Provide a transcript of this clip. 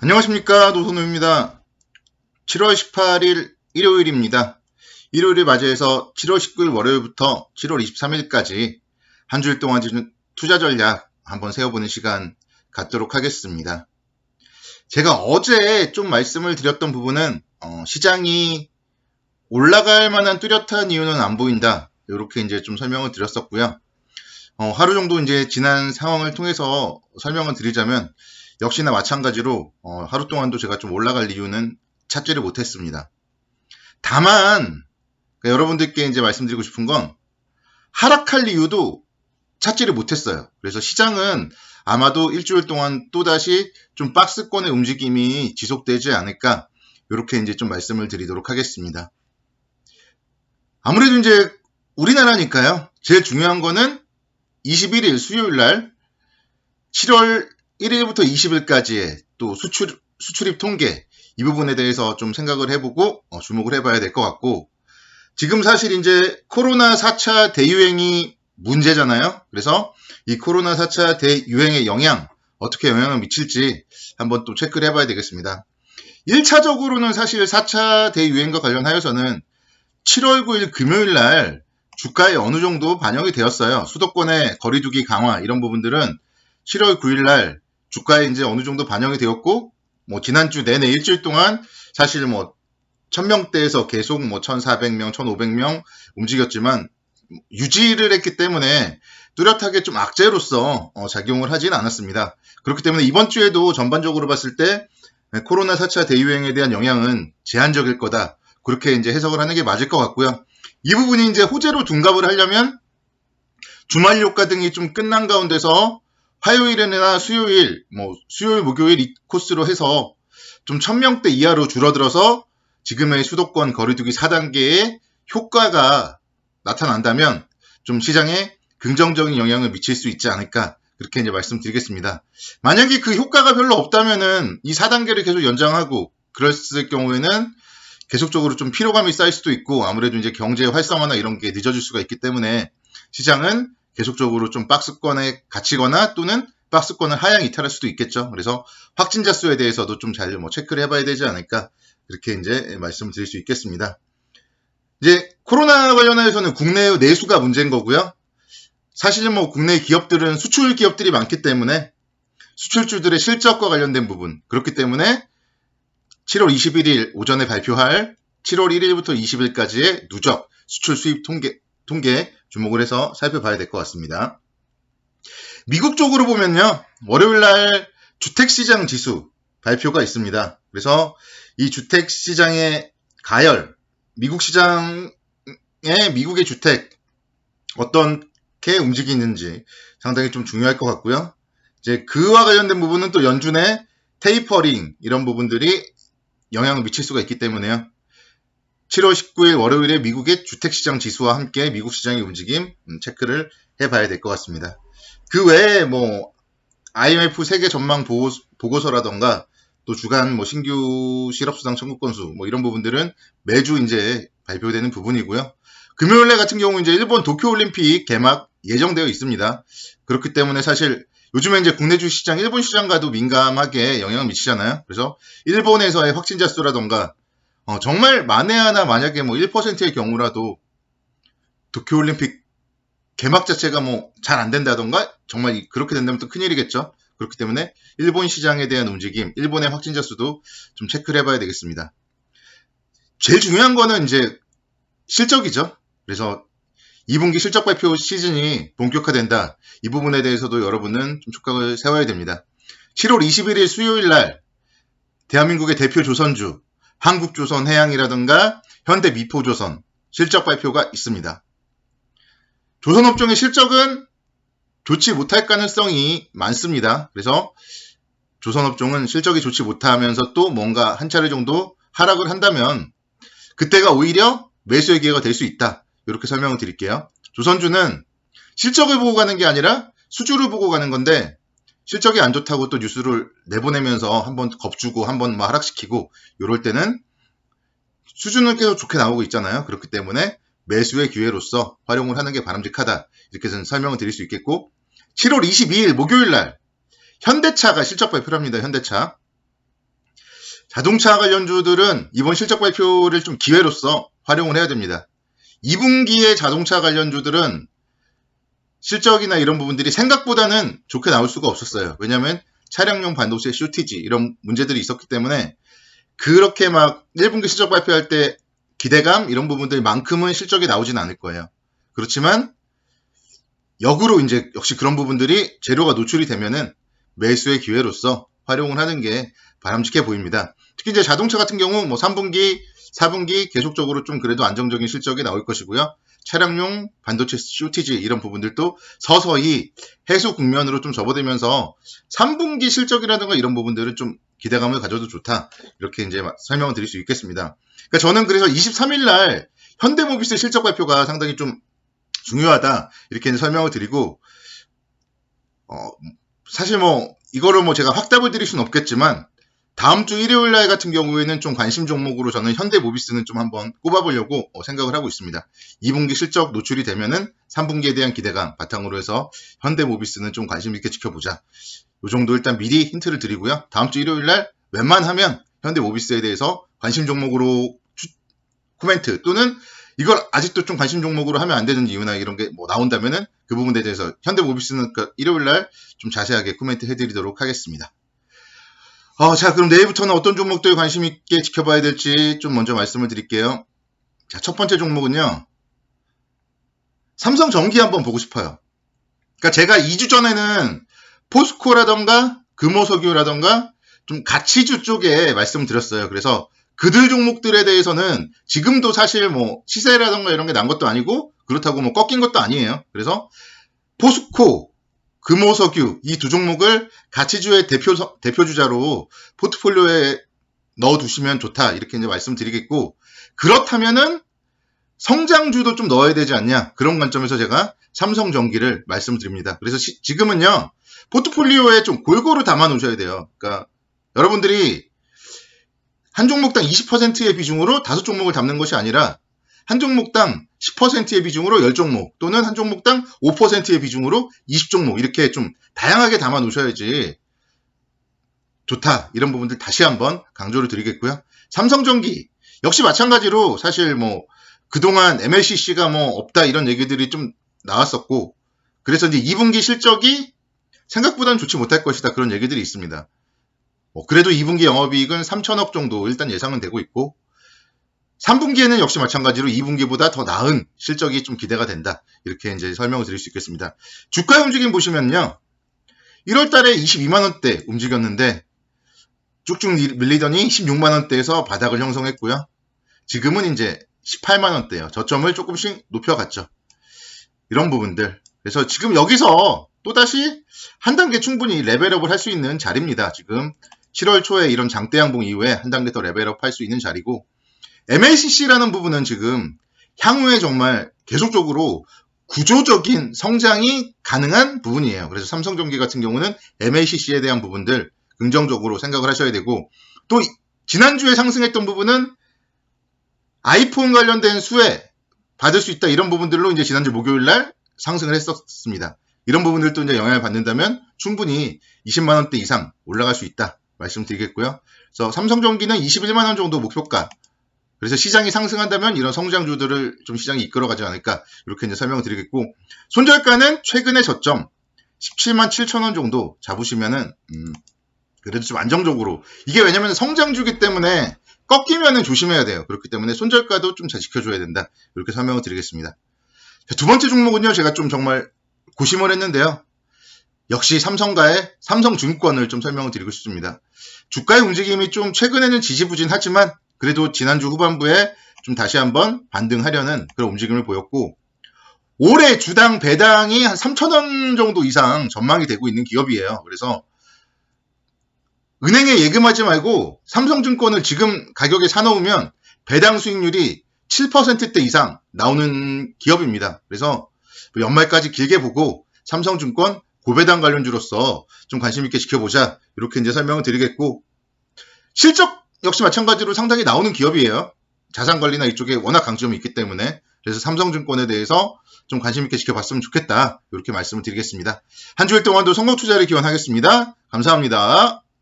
안녕하십니까, 노선우입니다. 7월 18일 일요일입니다. 일요일을 맞이해서 7월 19일 월요일부터 7월 23일까지 한 주일 동안 투자 전략 한번 세워보는 시간 갖도록 하겠습니다. 제가 어제 좀 말씀을 드렸던 부분은 시장이 올라갈 만한 뚜렷한 이유는 안 보인다, 이렇게 이제 좀 설명을 드렸었고요. 하루 정도 이제 지난 상황을 통해서 설명을 드리자면 역시나 마찬가지로 하루 동안도 제가 좀 올라갈 이유는 찾지를 못했습니다. 다만 여러분들께 이제 말씀드리고 싶은 건 하락할 이유도 찾지를 못했어요. 그래서 시장은 아마도 일주일 동안 또다시 좀 박스권의 움직임이 지속되지 않을까, 이렇게 이제 좀 말씀을 드리도록 하겠습니다. 아무래도 이제 우리나라니까요. 제일 중요한 거는 21일 수요일 날 7월 1일부터 20일까지의 또 수출입 통계, 이 부분에 대해서 좀 생각을 해보고 주목을 해봐야 될 것 같고, 지금 사실 이제 코로나 4차 대유행이 문제잖아요. 그래서 이 코로나 4차 대유행의 어떻게 영향을 미칠지 한번 또 체크를 해봐야 되겠습니다. 1차적으로는 사실 4차 대유행과 관련하여서는 7월 9일 금요일 날 주가에 어느 정도 반영이 되었어요. 수도권의 거리두기 강화 이런 부분들은 7월 9일 날 주가에 이제 어느 정도 반영이 되었고, 지난주 내내 일주일 동안 사실 1000명대에서 계속 1400명, 1500명 움직였지만 유지를 했기 때문에 뚜렷하게 좀 악재로서 작용을 하진 않았습니다. 그렇기 때문에 이번 주에도 전반적으로 봤을 때 코로나 4차 대유행에 대한 영향은 제한적일 거다, 그렇게 이제 해석을 하는 게 맞을 것 같고요. 이 부분이 이제 호재로 둔갑을 하려면 주말 효과 등이 좀 끝난 가운데서 화요일이나 수요일, 수요일, 목요일 이 코스로 해서 좀 1000명대 이하로 줄어들어서 지금의 수도권 거리두기 4단계의 효과가 나타난다면 좀 시장에 긍정적인 영향을 미칠 수 있지 않을까, 그렇게 이제 말씀드리겠습니다. 만약에 그 효과가 별로 없다면은 이 4단계를 계속 연장하고 그랬을 경우에는 계속적으로 좀 피로감이 쌓일 수도 있고, 아무래도 이제 경제 활성화나 이런 게 늦어질 수가 있기 때문에 시장은 계속적으로 좀 박스권에 갇히거나 또는 박스권을 하향 이탈할 수도 있겠죠. 그래서 확진자 수에 대해서도 좀 잘 체크를 해봐야 되지 않을까, 이렇게 이제 말씀을 드릴 수 있겠습니다. 이제 코로나 관련해서는 국내 내수가 문제인 거고요. 사실 국내 기업들은 수출 기업들이 많기 때문에 수출주들의 실적과 관련된 부분, 그렇기 때문에 7월 21일 오전에 발표할 7월 1일부터 20일까지의 누적 수출 수입 통계 주목을 해서 살펴봐야 될 것 같습니다. 미국 쪽으로 보면요, 월요일날 주택시장 지수 발표가 있습니다. 그래서 이 주택시장의 가열, 미국 시장의 미국의 주택 어떻게 움직이는지 상당히 좀 중요할 것 같고요. 이제 그와 관련된 부분은 또 연준의 테이퍼링 이런 부분들이 영향을 미칠 수가 있기 때문에요. 7월 19일 월요일에 미국의 주택시장 지수와 함께 미국 시장의 움직임 체크를 해봐야 될 것 같습니다. 그 외에 IMF 세계 전망 보고서라던가 또 주간 신규 실업수당 청구 건수 이런 부분들은 매주 이제 발표되는 부분이고요. 금요일날 같은 경우 이제 일본 도쿄올림픽 개막 예정되어 있습니다. 그렇기 때문에 사실 요즘에 이제 국내 주시장, 일본 시장과도 민감하게 영향을 미치잖아요. 그래서 일본에서의 확진자 수라던가 정말 만에 하나 만약에 1%의 경우라도 도쿄올림픽 개막 자체가 잘 안 된다던가 정말 그렇게 된다면 또 큰일이겠죠. 그렇기 때문에 일본 시장에 대한 움직임, 일본의 확진자 수도 좀 체크를 해봐야 되겠습니다. 제일 중요한 거는 이제 실적이죠. 그래서 2분기 실적 발표 시즌이 본격화된다. 이 부분에 대해서도 여러분은 좀 촉각을 세워야 됩니다. 7월 21일 수요일 날 대한민국의 대표 조선주 한국조선해양이라든가 현대미포조선 실적 발표가 있습니다. 조선업종의 실적은 좋지 못할 가능성이 많습니다. 그래서 조선업종은 실적이 좋지 못하면서 또 뭔가 한 차례 정도 하락을 한다면 그때가 오히려 매수의 기회가 될 수 있다. 이렇게 설명을 드릴게요. 조선주는 실적을 보고 가는 게 아니라 수주를 보고 가는 건데, 실적이 안 좋다고 또 뉴스를 내보내면서 한번 겁주고 한번 하락시키고 이럴 때는 수주는 계속 좋게 나오고 있잖아요. 그렇기 때문에 매수의 기회로서 활용을 하는 게 바람직하다. 이렇게 설명을 드릴 수 있겠고, 7월 22일 목요일 날 현대차가 실적 발표를 합니다. 현대차. 자동차 관련주들은 이번 실적 발표를 좀 기회로서 활용을 해야 됩니다. 2분기에 자동차 관련주들은 실적이나 이런 부분들이 생각보다는 좋게 나올 수가 없었어요. 왜냐하면 차량용 반도체 쇼티지 이런 문제들이 있었기 때문에 그렇게 막 1분기 실적 발표할 때 기대감 이런 부분들만큼은 실적이 나오진 않을 거예요. 그렇지만 역으로 이제 역시 그런 부분들이 재료가 노출이 되면은 매수의 기회로서 활용을 하는 게 바람직해 보입니다. 특히 이제 자동차 같은 경우 뭐 3분기, 4분기 계속적으로 좀 그래도 안정적인 실적이 나올 것이고요. 차량용 반도체 쇼티지 이런 부분들도 서서히 해소 국면으로 좀 접어들면서 3분기 실적이라든가 이런 부분들은 좀 기대감을 가져도 좋다. 이렇게 이제 설명을 드릴 수 있겠습니다. 그러니까 저는 그래서 23일 날 현대모비스 실적 발표가 상당히 좀 중요하다. 이렇게 이제 설명을 드리고, 사실 뭐 이거를 뭐 제가 확답을 드릴 수는 없겠지만 다음 주 일요일 날 같은 경우에는 좀 관심 종목으로 저는 현대모비스는 좀 한번 꼽아보려고 생각을 하고 있습니다. 2분기 실적 노출이 되면은 3분기에 대한 기대감 바탕으로 해서 현대모비스는 좀 관심 있게 지켜보자. 이 정도 일단 미리 힌트를 드리고요. 다음 주 일요일 날 웬만하면 현대모비스에 대해서 관심 종목으로 코멘트 또는 이걸 아직도 좀 관심 종목으로 하면 안 되는 이유나 이런 게 뭐 나온다면은 그 부분에 대해서 현대모비스는 일요일 날 좀 자세하게 코멘트 해드리도록 하겠습니다. 자, 그럼 내일부터는 어떤 종목들 관심 있게 지켜봐야 될지 좀 먼저 말씀을 드릴게요. 자, 첫 번째 종목은요. 삼성전기 한번 보고 싶어요. 그러니까 제가 2주 전에는 포스코라던가 금호석유라던가 좀 가치주 쪽에 말씀드렸어요. 그래서 그들 종목들에 대해서는 지금도 사실 뭐 시세라던가 이런 게 난 것도 아니고 그렇다고 뭐 꺾인 것도 아니에요. 그래서 포스코, 금호석유 이 두 종목을 가치주의 대표주자로 포트폴리오에 넣어두시면 좋다. 이렇게 이제 말씀드리겠고 그렇다면은 성장주도 좀 넣어야 되지 않냐. 그런 관점에서 제가 삼성전기를 말씀드립니다. 그래서 지금은요. 포트폴리오에 좀 골고루 담아 놓으셔야 돼요. 그러니까 여러분들이 한 종목당 20%의 비중으로 5종목을 담는 것이 아니라 한 종목당 10%의 비중으로 10종목 또는 한 종목당 5%의 비중으로 20종목 이렇게 좀 다양하게 담아 놓으셔야지 좋다. 이런 부분들 다시 한번 강조를 드리겠고요. 삼성전기 역시 마찬가지로 사실 뭐 그동안 MLCC가 뭐 없다 이런 얘기들이 좀 나왔었고 그래서 이제 2분기 실적이 생각보다는 좋지 못할 것이다 그런 얘기들이 있습니다. 그래도 2분기 영업이익은 3천억 정도 일단 예상은 되고 있고 3분기에는 역시 마찬가지로 2분기보다 더 나은 실적이 좀 기대가 된다. 이렇게 이제 설명을 드릴 수 있겠습니다. 주가의 움직임 보시면요. 1월 달에 22만 원대 움직였는데 쭉쭉 밀리더니 16만 원대에서 바닥을 형성했고요. 지금은 이제 18만 원대예요. 저점을 조금씩 높여갔죠. 이런 부분들. 그래서 지금 여기서 또다시 한 단계 충분히 레벨업을 할 수 있는 자리입니다. 지금 7월 초에 이런 장대 양봉 이후에 한 단계 더 레벨업 할 수 있는 자리고 MLCC라는 부분은 지금 향후에 정말 계속적으로 구조적인 성장이 가능한 부분이에요. 그래서 삼성전기 같은 경우는 MLCC에 대한 부분들 긍정적으로 생각을 하셔야 되고 또 지난주에 상승했던 부분은 아이폰 관련된 수혜 받을 수 있다 이런 부분들로 이제 지난주 목요일 날 상승을 했었습니다. 이런 부분들도 이제 영향을 받는다면 충분히 20만 원대 이상 올라갈 수 있다 말씀드리겠고요. 그래서 삼성전기는 21만 원 정도 목표가. 그래서 시장이 상승한다면 이런 성장주들을 좀 시장이 이끌어가지 않을까 이렇게 이제 설명을 드리겠고 손절가는 최근의 저점 17만 7천 원 정도 잡으시면은 그래도 좀 안정적으로 이게 왜냐면 성장주기 때문에 꺾이면은 조심해야 돼요. 그렇기 때문에 손절가도 좀 잘 지켜줘야 된다. 이렇게 설명을 드리겠습니다. 자, 두 번째 종목은요. 제가 좀 정말 고심을 했는데요. 역시 삼성가의 삼성증권을 좀 설명을 드리고 싶습니다. 주가의 움직임이 좀 최근에는 지지부진하지만 그래도 지난주 후반부에 좀 다시 한번 반등하려는 그런 움직임을 보였고 올해 주당 배당이 한 3,000원 정도 이상 전망이 되고 있는 기업이에요. 그래서 은행에 예금하지 말고 삼성증권을 지금 가격에 사놓으면 배당 수익률이 7%대 이상 나오는 기업입니다. 그래서 연말까지 길게 보고 삼성증권 고배당 관련주로서 좀 관심 있게 지켜보자. 이렇게 이제 설명을 드리겠고 실적 역시 마찬가지로 상당히 나오는 기업이에요. 자산관리나 이쪽에 워낙 강점이 있기 때문에 그래서 삼성증권에 대해서 좀 관심 있게 지켜봤으면 좋겠다. 이렇게 말씀을 드리겠습니다. 한 주일 동안도 성공투자를 기원하겠습니다. 감사합니다.